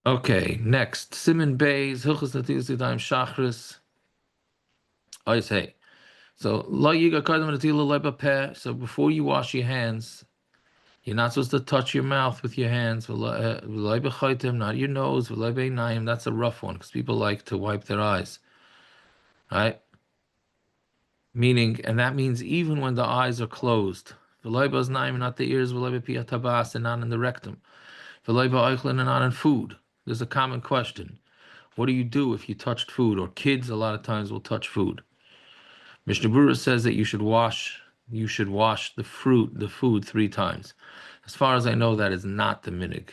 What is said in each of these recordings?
Okay, next. Siman Bays, Hilchos Natilas Yadayim Shachris. I say. So, Lo Yiga Kadam Natila Leba Peh. So, before you wash your hands, you're not supposed to touch your mouth with your hands. V'lo b'chaitim, not your nose. V'lo b'einayim. That's a rough one because people like to wipe their eyes, right? Meaning, and that means even when the eyes are closed. V'lo b'oznayim, not the ears. V'lo b'piyat tabas, and not in the rectum. V'lo b'oichlin, and not in food. There's a common question. What do you do if you touched food? Or kids a lot of times will touch food. Mishnah Berurah says that you should wash the food 3 times. As far as I know, that is not the minig.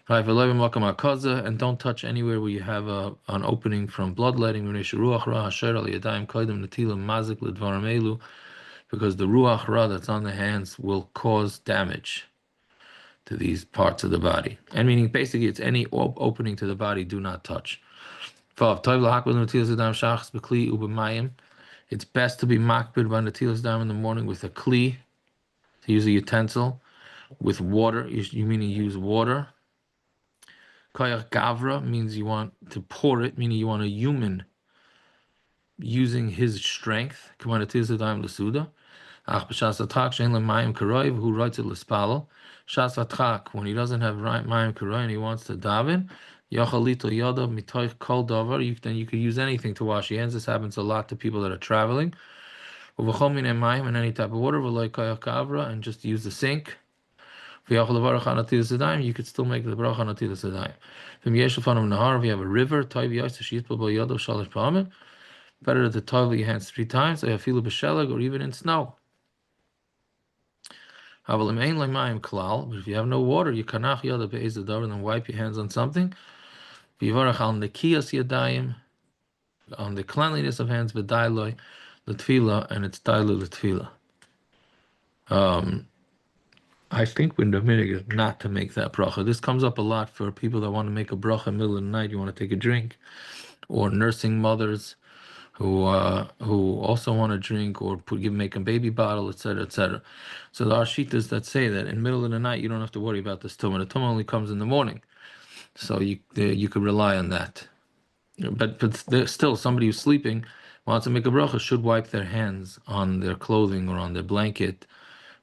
And don't touch anywhere where you have an opening from bloodletting, because the ruach ra that's on the hands will cause damage to these parts of the body. And meaning basically it's any opening to the body, do not touch. It's best to be makbid by natilas dam in the morning with a kli, to use a utensil, with water. You mean to use water. Koyach gavra means you want to pour it, meaning you want a human using his strength. When he doesn't have mayim karoi and he wants to daven, then you could use anything to wash your hands. This happens a lot to people that are traveling. And any type of water, and just use the sink. You could still make the bracha on natilas yadayim. If you have a river, better to tovel your hands 3 times, or even in snow. But if you have no water, you cannot then wipe your hands on something. On the cleanliness of hands, and it's dailoi l'tefillah. I think when the minig is not to make that bracha. This comes up a lot for people that want to make a bracha in the middle of the night. You want to take a drink, or nursing mothers who also want to drink, or make a baby bottle, etc., etc. So there are shitas that say that in the middle of the night you don't have to worry about this tumah. The tumah only comes in the morning, so you could rely on that. But still, somebody who's sleeping wants to make a bracha should wipe their hands on their clothing or on their blanket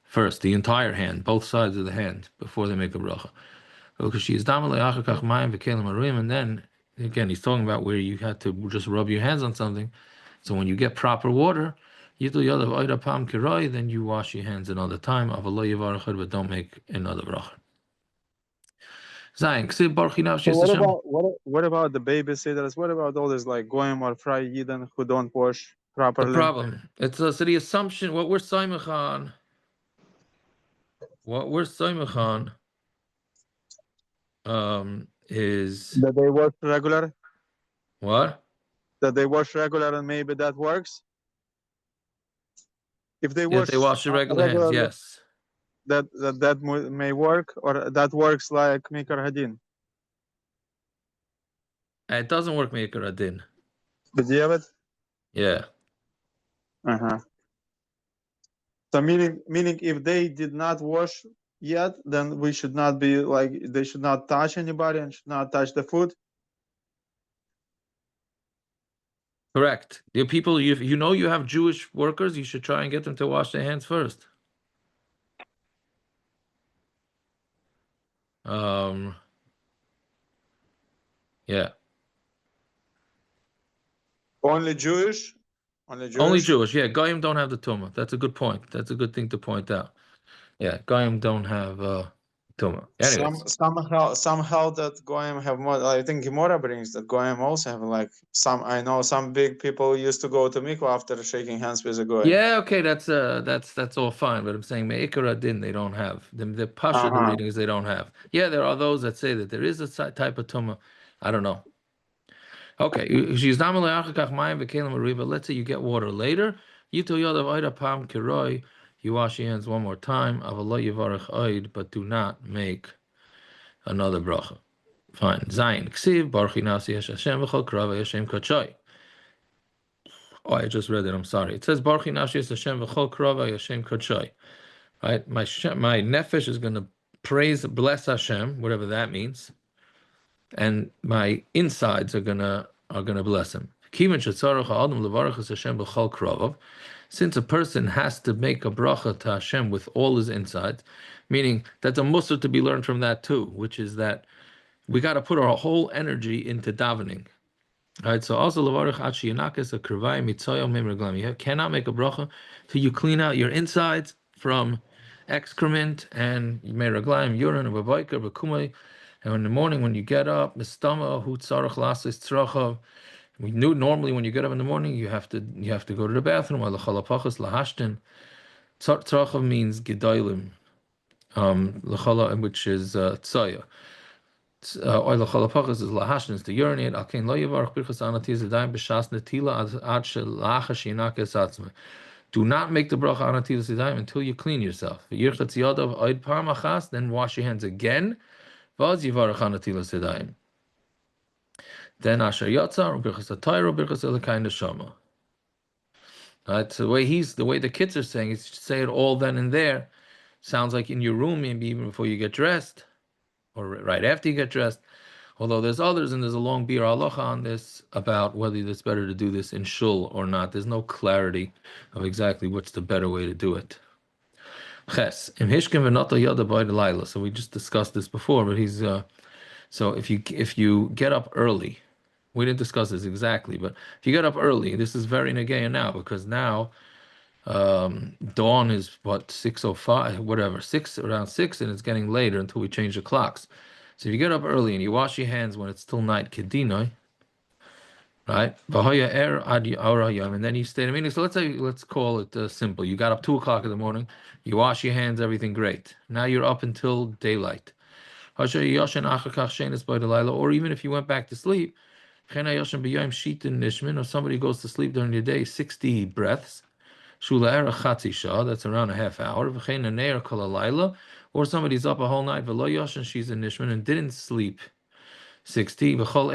first, the entire hand, both sides of the hand, before they make a bracha. And then, again, he's talking about where you had to just rub your hands on something. So when you get proper water, then you wash your hands another time, but don't make another bracha. So what about the babysitters? What about all these like goyim or fry yidden who don't wash properly? The problem, it's so the assumption, what we're saimach on, is that they wash regular. What? That they wash regular, and maybe that works. If they wash the regular hands, yes. That may work, or that works like Mikar Hadin. It doesn't work Mikar Hadin. Did you have it? Yeah. So meaning if they did not wash yet, then we should not be like, they should not touch anybody and should not touch the food. Correct. The people, if you know you have Jewish workers, you should try and get them to wash their hands first. Yeah. Only Jewish? Only Jewish, yeah. Goyim don't have the tumah. That's a good point. That's a good thing to point out. Yeah, Goyim don't have tumah. Somehow that Goyim have more. I think Gemara brings that Goyim also have like some. I know some big people used to go to mikvah after shaking hands with a Goyim. Yeah, okay, that's all fine. But I'm saying Me'ikar Adin they don't have. The Pasha the reading is they don't have. Yeah, there are those that say that there is a type of tumah. I don't know. Okay, but let's say you get water later. You wash your hands one more time, but do not make another bracha. Fine. Zayin. Ksiv, Baruch Nasi Hashem v'chol krava Hashem kachoi. Oh, I just read it. I'm sorry. It says Baruch Nasi Hashem v'chol krava Hashem kachoi. Right? My nefesh is going to bless Hashem, whatever that means. and my insides are gonna bless him. Since a person has to make a bracha to Hashem with all his insides, meaning that's a musar to be learned from that too, which is that we got to put our whole energy into davening. All right, so also levarich achi yanakis a krivai mitzoyo memreglam. You cannot make a bracha till you clean out your insides from excrement and meraglim, urine, and vavoiker, v'kumay. And in the morning when you get up, mistama hu tzarach lasis tzrachav. We knew normally when you get up in the morning you have to go to the bathroom. L'chalapachas lahashtin. Tzrachav means gedolim, which is tzaya. Oil chalapachas is lahashn is to urinate. Alkein lo yavarch birchas anatis zedayim b'shas netila ad shelacha shinakes atzma. Do not make the bracha anatil zedayim until you clean yourself. Yirchatz yadav oid parmachas, then wash your hands again. Vaz yavarch anatil zedayim. Then asher yatzar birchas atayro birchas elakain neshama. Right. So the way the kids are saying is say it all then and there. Sounds like in your room, maybe even before you get dressed, or right after you get dressed. Although there's others, and there's a long bir halacha on this about whether it's better to do this in shul or not. There's no clarity of exactly what's the better way to do it. Ches im hishkem v'nata yada by the laila. So we just discussed this before, but he's so if you get up early, we didn't discuss this exactly, but if you get up early, this is very negaya now because now dawn is what 6:05, whatever, around 6, and it's getting later until we change the clocks. So if you get up early and you wash your hands when it's still night, kedinoi, right? And then you stay in a meeting. So let's call it simple. You got up 2 o'clock in the morning, you wash your hands, everything great. Now you're up until daylight. Or even if you went back to sleep, or somebody goes to sleep during the day, 60 breaths. That's around a half hour. Or somebody's up a whole night, and she's in Nishman and didn't sleep 60. With all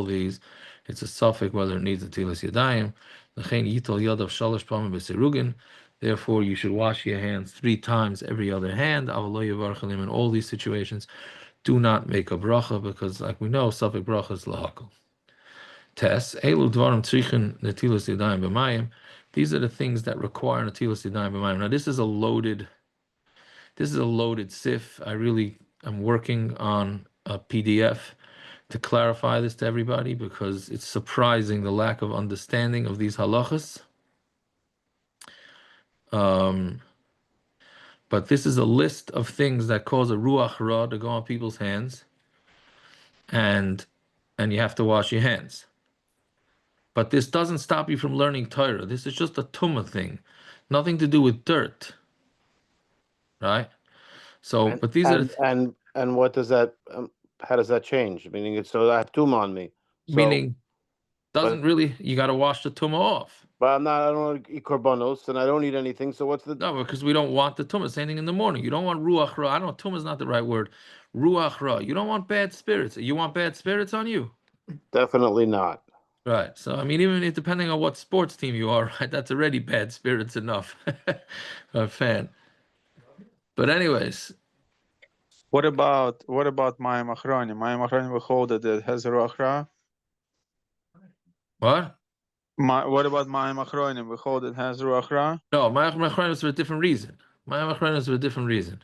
these, it's a suffix whether it needs a tilas yadayim. Therefore, you should wash your hands 3 times every other hand. In all these situations, do not make a bracha because, like we know, suffix bracha is lahakal. These are the things that require natilas yadayim b'mayim. Now this is a loaded sif. I'm working on a PDF to clarify this to everybody because it's surprising the lack of understanding of these halachas. But this is a list of things that cause a ruach ra to go on people's hands, and you have to wash your hands. But this doesn't stop you from learning Torah. This is just a tumah thing, nothing to do with dirt, right? So, but these are and what does that? How does that change? Meaning, so I have tumah on me. So, meaning, doesn't really. You got to wash the tumah off. But I don't want to eat korbanos, and I don't eat anything. So what's the? No, because we don't want the tumah. Same thing in the morning. You don't want ruach ra. I don't know. Tumah is not the right word. Ruach ra. You don't want bad spirits. You want bad spirits on you? Definitely not. Right. So, I mean, even if, depending on what sports team you are, right, that's already bad spirits enough. A fan. But anyways. What about Mayim Achronim? Mayim Achronim we hold that it has ruach ra. What? What about Mayim Achronim? We hold it has ruach ra. No, Mayim Achronim is for a different reason. Mayim Achronim is for a different reason.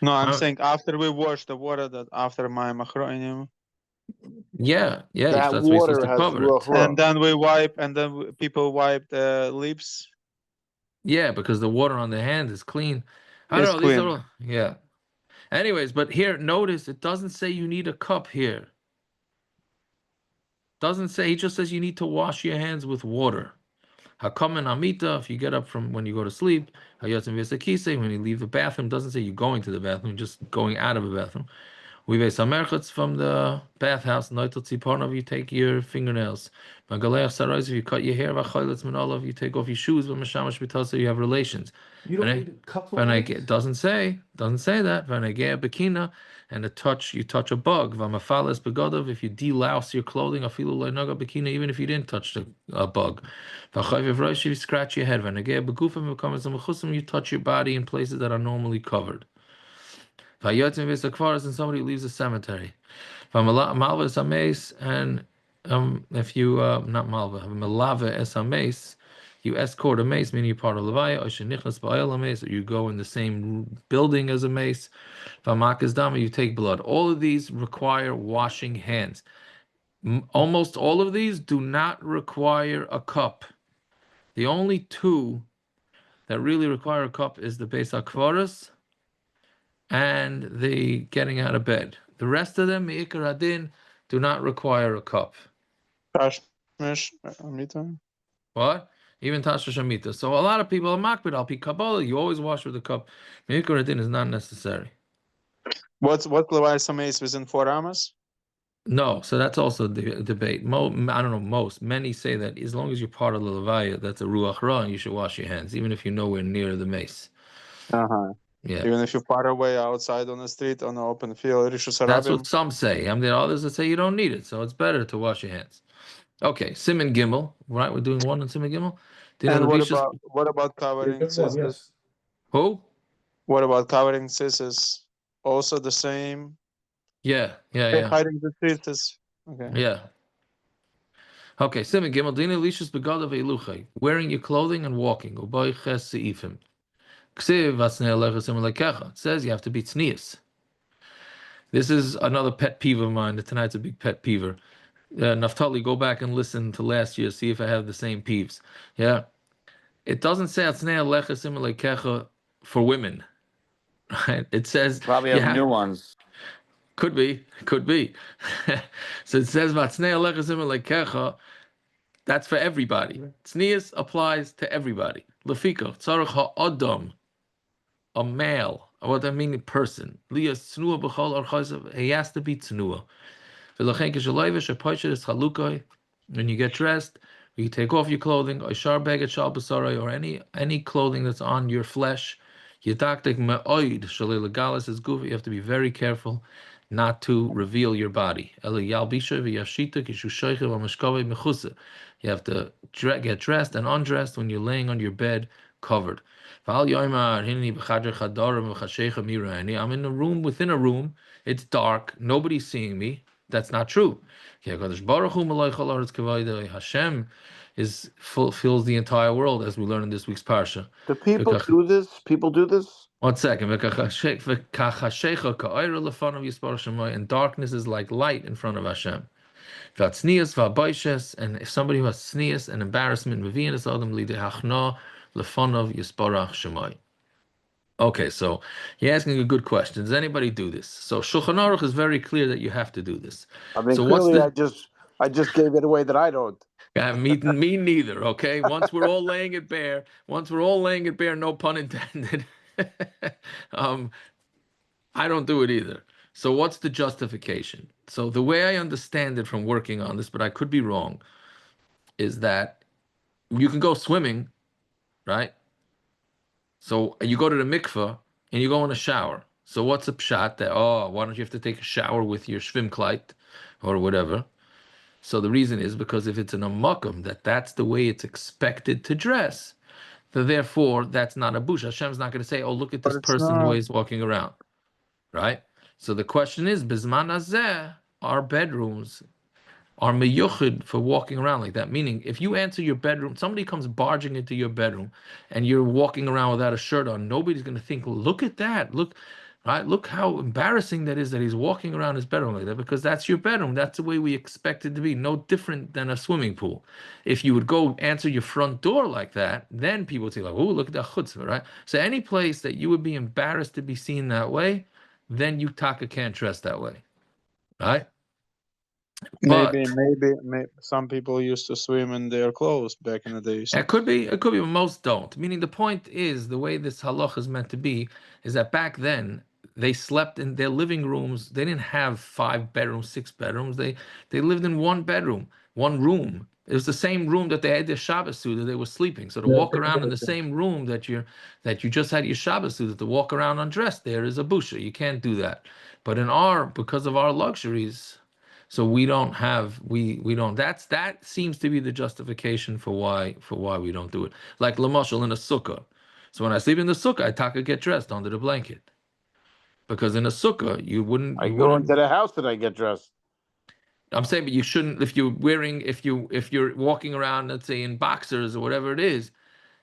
No, I'm saying after we wash the water, that after Mayim Achronim. Yeah, that that's water has has ruach ra. And then we wipe, and then people wipe the lips. Yeah, because the water on the hand is clean. I don't know. These are all, yeah. Anyways, but here, notice it doesn't say you need a cup here. Doesn't say. He just says you need to wash your hands with water. Hakamen amita. If you get up from when you go to sleep, when you leave the bathroom, doesn't say you're going to the bathroom, just going out of the bathroom. We veis hamerchatz from the bathhouse. Noitel tzipornov, you take your fingernails. Magaleach sarais, if you cut your hair. V'chayletz minolav, you take off your shoes. V'mashamash b'tasa, you have relations. You don't need a cup of it doesn't say that. V'negea bekina, and you touch a bug. V'mafales begodav, if you delouse your clothing. Afilu loinaga bekina, even if you didn't touch a bug. V'chayvev roish, if you scratch your head. V'negea begufim, you touch your body in places that are normally covered. Vayotzim Beis HaKvaros, and somebody leaves a cemetery. Malva es hameis, and if you not malva, malava es hameis, you escort a mace, meaning you're part of levaya, or shenichnas ba'ayel mace, or you go in the same building as a mace. Vamakas dama, you take blood. All of these require washing hands. Almost all of these do not require a cup. The only two that really require a cup is the Beis HaKvaros and the getting out of bed. The rest of them, Me'ikar Adin, do not require a cup. Tashmish, Amita. What? Even Tasha Shamita. So a lot of people are makbid al pi Kabbalah. You always wash with a cup. Me'ikar Adin is not necessary. What's Levaya Sameis within 4 amas? No, so that's also the debate. I don't know, many say that as long as you're part of the Levaya, that's a Ruach Ra, and you should wash your hands, even if you're nowhere near the mace. Uh-huh. Yeah. Even if you're far away outside on the street, on the open field, Rishus That's Harabim. what some say. I mean, there are others that say you don't need it, so it's better to wash your hands. Okay, Siman Gimel, right? We're doing one on Siman Gimel. And what about covering scissors? Yes. Who? What about covering scissors? Also the same. Yeah. Hiding the scissors. Okay. Yeah. Okay, Siman Gimel, Dina Lishus Begadav Eluchai, wearing your clothing and walking. Ubay Ches Seifim. Ksiv Vasnei Alecha Siman Lekecha. It says you have to be tznius. This is another pet peeve of mine. Tonight's a big pet peever. Naftali, go back and listen to last year, see if I have the same peeves. Yeah. It doesn't say Atznei Alecha Siman Lekecha for women. Right? It says Probably have new ones. Could be. So it says Vatznei Alecha Siman Lekecha. That's for everybody. Tznius applies to everybody. Lefika, tzarech ha'adam, a male, what I mean, a person. Liya tznuah b'chol archaisav, he has to be tznuah. V'lachen kishalayvish, a poishet is chalukai. When you get dressed, you take off your clothing, or shar beged shal b'sarai, or any clothing that's on your flesh. Yedaktik me'oid shalei legalis is goofy. You have to be very careful not to reveal your body. You have to get dressed and undressed when you're laying on your bed covered. I'm in a room within a room. It's dark. Nobody's seeing me. That's not true. Hashem fills the entire world, as we learn in this week's parsha. Do people do this? People do this? 1 second. And darkness is like light in front of Hashem. And if somebody who has sneas and embarrassment, okay, so you're asking a good question. Does anybody do this? So Shulchan Aruch is very clear that you have to do this. I mean, so clearly I just gave it away that I don't. Me neither, okay? Once we're all laying it bare, no pun intended. I don't do it either. So what's the justification? So the way I understand it from working on this, but I could be wrong, is that you can go swimming, right? So you go to the mikveh and you go in a shower. So what's a pshat that, why don't you have to take a shower with your schwimmkleid or whatever? So the reason is because if it's in a makom, that's the way it's expected to dress, so therefore that's not a bush. Hashem's not going to say, look at this person the way he's walking around, right? So the question is, Bizman Azeh, our bedrooms are meyuchid for walking around like that. Meaning, if you enter your bedroom, somebody comes barging into your bedroom, and you're walking around without a shirt on, nobody's going to think, look at that, look how embarrassing that is that he's walking around his bedroom like that, because that's your bedroom. That's the way we expect it to be. No different than a swimming pool. If you would go answer your front door like that, then people would say, like, look at that chutzpah, right? So any place that you would be embarrassed to be seen that way, then you taka can't dress that way, right? Maybe some people used to swim in their clothes back in the days. It could be, but most don't. Meaning the point is, the way this halach is meant to be is that back then they slept in their living rooms. They didn't have 5 bedrooms, 6 bedrooms. They lived in one bedroom, one room. It was the same room that they had their Shabbos Suda. They were sleeping. So to walk around in the same room that you just had your Shabbos Suda, to walk around undressed there is a busha. You can't do that. But because of our luxuries, so we don't. That seems to be the justification for why we don't do it. Like lamashal in a sukkah. So when I sleep in the sukkah, I taka get dressed under the blanket. because in a sukkah you I wouldn't. go into the house and I get dressed. I'm saying, but you shouldn't if you're walking around, let's say in boxers or whatever it is,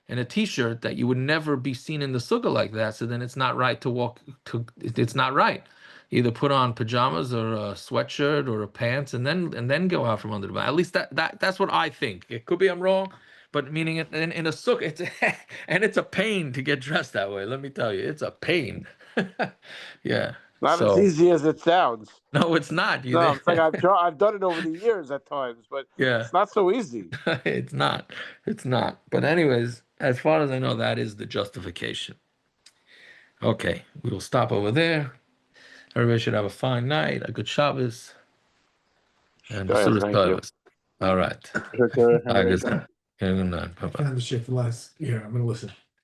in a t-shirt, that you would never be seen in the sukkah like that. So then it's not right to walk to. It's not right. Either put on pajamas or a sweatshirt or a pants, and then go out from under the blanket. At least that's what I think. It could be I'm wrong, but meaning it in a sukkah, it's and it's a pain to get dressed that way. Let me tell you, it's a pain. Yeah. Not as So easy as it sounds. no, it's not. No, it's like I've done it over the years at times, but Yeah. it's not so easy. It's not. It's not. But anyways, as far as I know, that is the justification. Okay, we will stop over there. Everybody should have a fine night, a good Shabbos, and Go ahead, thank you. all right. Sure, Good night. Bye-bye. I found the shit for last year. I'm gonna listen.